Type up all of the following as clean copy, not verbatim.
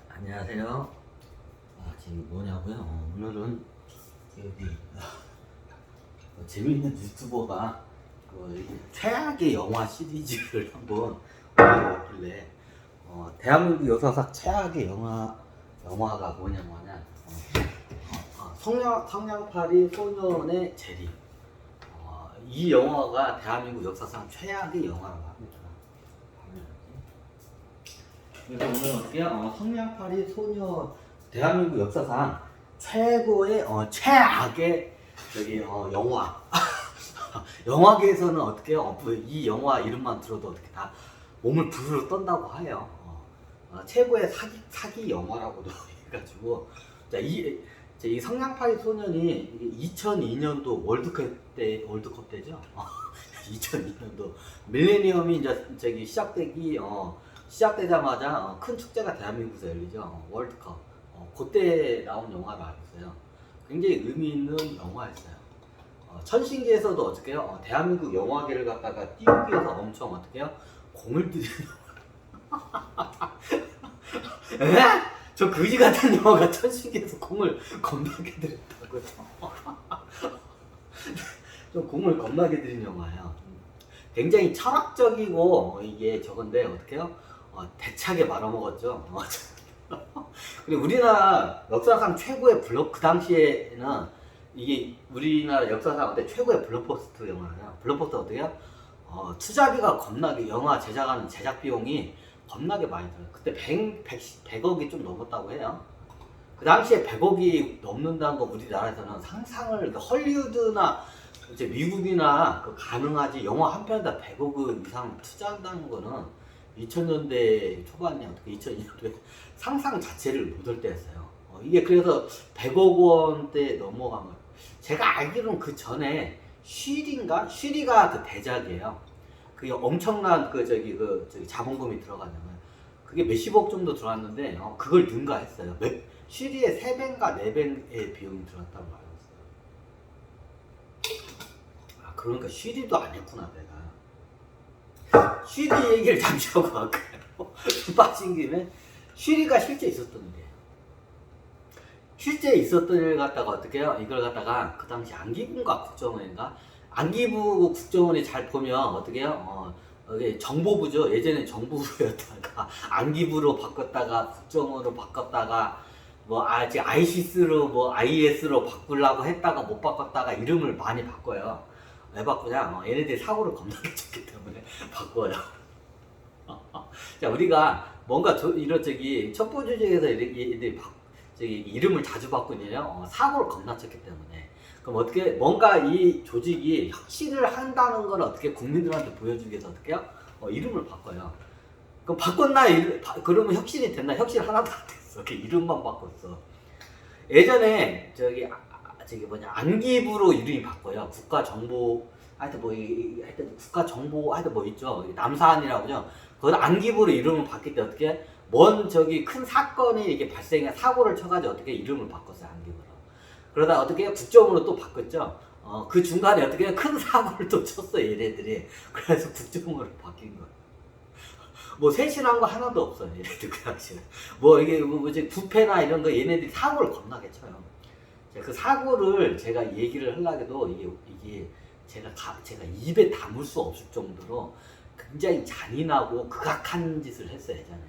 안녕하세요. 지금 뭐냐고요? 오늘은 여기 재미있는 유튜버가 최악의 영화 시리즈를 한번 올려왔길래 대한민국 역사상 최악의 영화가 뭐냐 성냥팔이 소년의 재림. 이 영화가 대한민국 역사상 최악의 영화라고 합니다. 그래서 오늘 어떻게 성냥팔이 소녀 대한민국 역사상 최고의 최악의 영화 영화계에서는 어떻게 이 영화 이름만 들어도 어떻게 다 몸을 부르르 떤다고 해요. 최고의 사기 영화라고도 해가지고 이 성냥팔이 소년이 2002년도 월드컵 때죠. 2002년도 밀레니엄이 이제 시작되자마자 큰 축제가 대한민국에서 열리죠. 월드컵. 그때 나온 영화로 알고 있어요. 굉장히 의미 있는 영화였어요. 천신기에서도 어떻게 해요? 대한민국 영화계를 갖다가 띄우기 위해서 엄청 어떻게 해요? 공을 들이는 저 그지 같은 영화가 천신기에서 공을 겁나게 들였다고요. 좀 공을 겁나게 들인 영화예요. 굉장히 철학적이고 이게 저건데 어떻게 해요? 대차게 말아먹었죠. 그리고 우리나라 역사상 최고의 그 당시에는 이게 우리나라 역사상 그때 최고의 블록버스터 영화예요. 블록버스터 어떻게 해요? 투자비가 겁나게 영화 제작하는 제작 비용이 겁나게 많이 들어요. 그때 100억이 좀 넘었다고 해요. 그 당시에 100억이 넘는다는 거 우리나라에서는 상상을 헐리우드나 이제 미국이나 가능하지. 영화 한 편에다 100억 이상 투자한다는 거는 2000년대 초반이야. 어떻게 2002년도에 상상 자체를 못할 때였어요. 이게 그래서 100억 원대 넘어간 거예요. 제가 알기로는 그 전에 쉬리가 그 대작이에요. 그게 엄청난 저기 자본금이 들어가잖아요. 그게 몇십억 정도 들어갔는데 그걸 능가했어요. 쉬리의 3배인가 4배의 비용이 들어갔다고 알고 있어요. 그러니까 쉬리도 안 했구나 내가. 쉬리 얘기를 잠시 하고 갈까요? 빠진 김에 쉬리가 실제 있었던 일이에요. 실제 있었던 일 갖다가 어떻게 해요? 이걸 갖다가 그 당시 안기부인가 국정원인가? 안기부 국정원이 잘 보면 어떻게 해요? 이게 정보부죠. 예전에 정보부였다가 안기부로 바꿨다가 국정원으로 바꿨다가 아직 ISIS로 IS로 바꾸려고 했다가 못 바꿨다가 이름을 많이 바꿔요. 왜 바꾸냐? 얘네들이 사고를 겁나게 쳤기 때문에 바꿔요. 자, 우리가 뭔가 이런 첩보 조직에서 얘네들이 이름을 자주 바꾸냐요? 사고를 겁나 쳤기 때문에. 그럼 어떻게 뭔가 이 조직이 혁신을 한다는 걸 어떻게 국민들한테 보여주기 위해서 어떻게 해요? 이름을 바꿔요. 그럼 바꿨나? 그러면 혁신이 됐나? 혁신 하나도 안 됐어. 이름만 바꿨어. 예전에 안기부로 이름이 바꿔요. 국가정보 국가정보 있죠. 남사안이라고죠. 그건 안기부로 이름을 바뀔 때 어떻게 큰 사건이 이렇게 사고를 쳐가지고 어떻게 이름을 바꿨어요. 안기부로. 그러다 어떻게 국정으로 또 바꿨죠. 그 중간에 어떻게 큰 사고를 또 쳤어 얘네들이. 그래서 국정으로 바뀐 거예요. 세신한 거 하나도 없어요. 얘네들 그 당시에. 이게 부패나 이런 거 얘네들이 사고를 겁나게 쳐요. 그 사고를 제가 얘기를 하려고 해도 이게 제가 입에 담을 수 없을 정도로 굉장히 잔인하고 극악한 짓을 했어요, 예전에.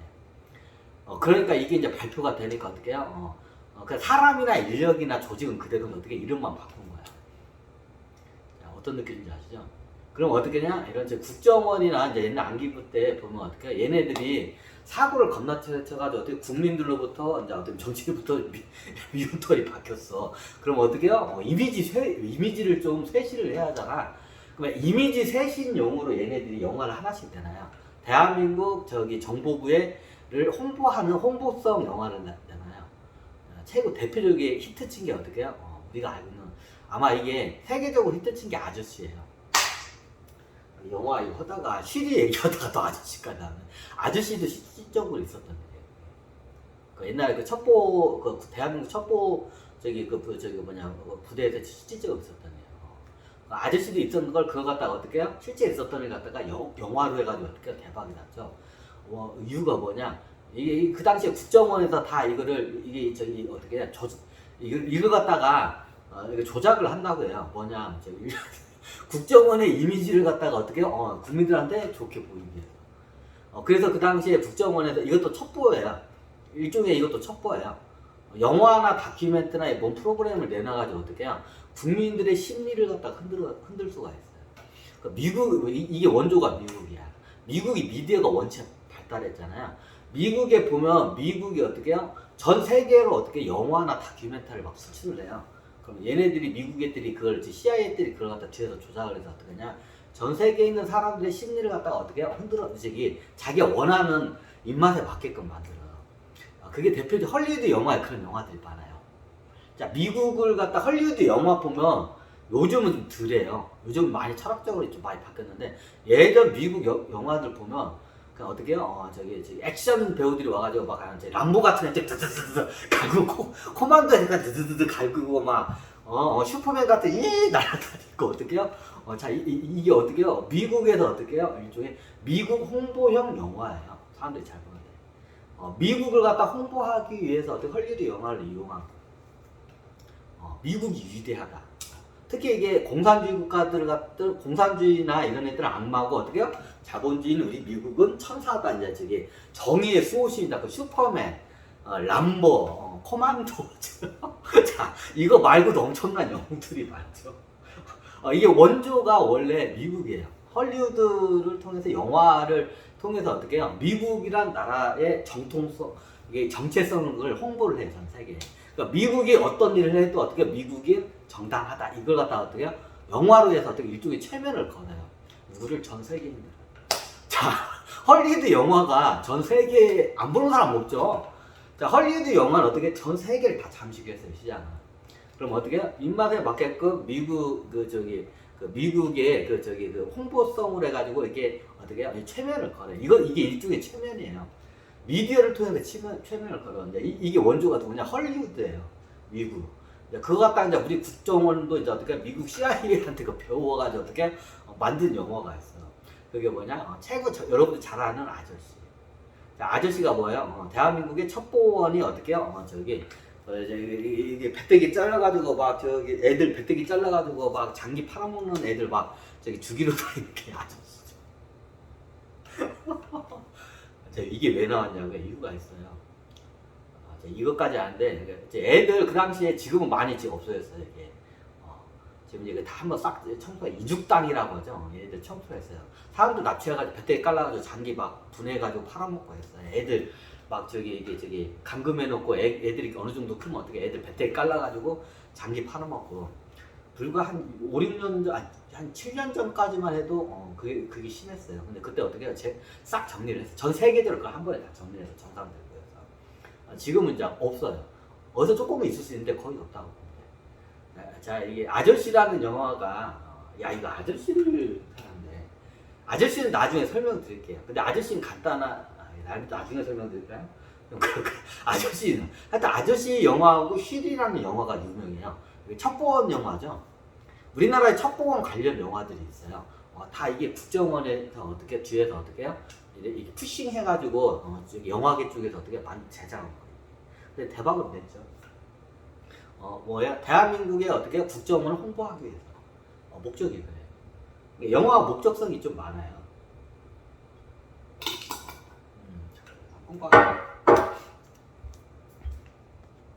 그러니까 이게 이제 발표가 되니까 어떻게 해요? 그 사람이나 인력이나 조직은 그대로는 어떻게 이름만 바꾼 거야. 자, 어떤 느낌인지 아시죠? 그럼 어떻게 냐 이런 국정원이나 이제 옛날 안기부 때 보면 어떻게 해요? 얘네들이 사고를 겁나 쳐가지고 어떻게 국민들로부터 이제 어떻게 정치부터 미운털이 박혔어. 그럼 어떻게 해요? 이미지를 좀 쇄신을 해야 하잖아. 그러면 이미지 쇄신용으로 얘네들이 영화를 하나씩 내놔요. 대한민국 정보부를 홍보하는 홍보성 영화를 내놔요. 최고 대표적인 히트친 게 어떻게 해요? 우리가 알고 있는 아마 이게 세계적으로 히트친 게 아저씨예요. 영화 이거 하다가 쉬리 얘기하다가 또 아저씨까지 나오네. 아저씨도 실질적으로 있었던 일이에요. 옛날에 대한민국 첩보 부대에서 실질적으로 있었던 일이에요. 아저씨도 있었는 걸 그거 갖다가 어떻게 해요? 실제 있었던 일 갖다가 영화로 해가지고 어떻게 대박이 났죠. 이유가 뭐냐? 이게 그 당시에 국정원에서 다 이거를 이게 저기 어떻게 해? 이걸 갖다가 이거 조작을 한다고 해요. 뭐냐 저기 국정원의 이미지를 갖다가 어떻게 국민들한테 좋게 보이게 해요. 그래서 그 당시에 국정원에서 이것도 첩보예요. 일종의 이것도 첩보예요. 영화나 다큐멘터리나 뭔 프로그램을 내놔가지고 어떻게 해요? 국민들의 심리를 갖다가 흔들 수가 있어요. 그러니까 미국 이게 원조가 미국이야. 미국이 미디어가 원체 발달했잖아요. 미국에 보면 미국이 어떻게 해요? 전 세계로 어떻게 영화나 다큐멘터리를 막 수출을 해요. 그럼 얘네들이 미국 애들이 그걸 CIA 애들이 그걸 갖다 뒤에서 조작을 해서 어떻게 하냐? 전 세계에 있는 사람들의 심리를 갖다가 어떻게 해요? 흔들어 자기가 원하는 입맛에 맞게끔 만들어요. 그게 대표적인 헐리우드 영화에 그런 영화들이 많아요. 자, 미국을 갖다 헐리우드 영화 보면 요즘은 좀 덜해요. 요즘 많이 철학적으로 좀 많이 바뀌었는데 예전 미국 영화들 보면 그냥 어떻게 해요? 저기 액션 배우들이 와가지고 막 람보 같은 애 드드드드 갈구고 코만도 애가 드드드드 갈구고 막 슈퍼맨 같은 날아다니고 어떻게 해요? 자 이게 어떻게 해요? 미국에서 어떻게 해요? 일종의 미국 홍보형 영화예요. 사람들이 잘 보는데 미국을 갖다 홍보하기 위해서 어떻게 헐리우드 영화를 이용한 미국이 위대하다. 특히 이게 공산주의 국가들 같은 공산주의나 이런 애들은 악마고 어떻게 해요? 자본주의는 우리 미국은 천사다. 이제 저기 정의의 수호신이다. 그 슈퍼맨, 람보, 코만도. 자 이거 말고도 엄청난 영웅들이 많죠. 이게 원조가 원래 미국이에요. 헐리우드를 통해서 영화를 통해서 어떻게 해요? 미국이란 나라의 정통성, 이게 정체성을 홍보를 해요. 전 세계에. 그러니까 미국이 어떤 일을 해도 어떻게 미국이 정당하다. 이걸 갖다가 어떻게 해요? 영화로 해서 어떻게 일종의 체면을 걸어요. 누구를 전 세계인들. 자, 헐리우드 영화가 전 세계에 안 보는 사람 없죠. 자, 헐리우드 영화는 어떻게 전 세계를 다 잠식했어요, 시장을. 그럼 어떻게 해요? 입맛에 맞게끔 미국 미국의 그 홍보성을 해가지고 이게 어떻게 해요? 체면을 걸어요. 이게 일종의 체면이에요. 미디어를 통해서 체면을 걸었는데 이게 원조가 누구냐? 헐리우드예요. 미국. 그거 갖다 이제 우리 국정원도 이제 어떻게 미국 CIA한테 배워가지고 어떻게 만든 영화가 있어요. 그게 뭐냐? 여러분들 잘 아는 아저씨. 아저씨가 뭐예요? 대한민국의 첩보원이 어떻게요? 이게 배때기 잘라가지고 막 애들 배때기 잘라가지고 막 장기 팔아먹는 애들 막 죽이러 다니는 게 아저씨죠. 이게 왜 나왔냐고 이유가 있어요. 이것까지 아는데 애들 그 당시에 지금은 많이 지금 없어졌어요. 이게 지금 이게 다 한번 싹 청소해 이죽당이라고 하죠. 얘들 청소했어요. 사람도 납치해가지고 배때기 깔라가지고 장기 막 분해가지고 팔아먹고 했어요. 애들 막 이게 감금해놓고 애들이 어느 정도 크면 어떻게 애들 배때기 깔라가지고 장기 팔아먹고 불과 한 5, 6년 전, 한 7년 전까지만 해도 그게 심했어요. 근데 그때 어떻게 해요? 싹 정리를 했어요. 전 세계적으로 그걸 한 번에 다 정리해서 정상 들고 해서 지금은 이제 없어요. 어디서 조금은 있을 수 있는데 거의 없다고 봅니다. 자, 이게 아저씨라는 영화가 야 이거 아저씨를 하는데 아저씨는 나중에 설명드릴게요. 근데 아저씨는 나중에 설명드릴까요? 아저씨는 하여튼 아저씨 영화하고 휠이라는 영화가 유명해요. 첩보원 영화죠. 우리나라에 첩보원 관련 영화들이 있어요. 다 이게 국정원에서 어떻게 뒤에서 어떻게 해요? 이게 푸싱 해가지고 영화계 쪽에서 어떻게 많이 제작한 거예요. 근데 대박은 냈죠. 대한민국의 어떻게 국정원을 홍보하기 위해서 목적이 그래요. 영화가 목적성이 좀 많아요. 홍보하기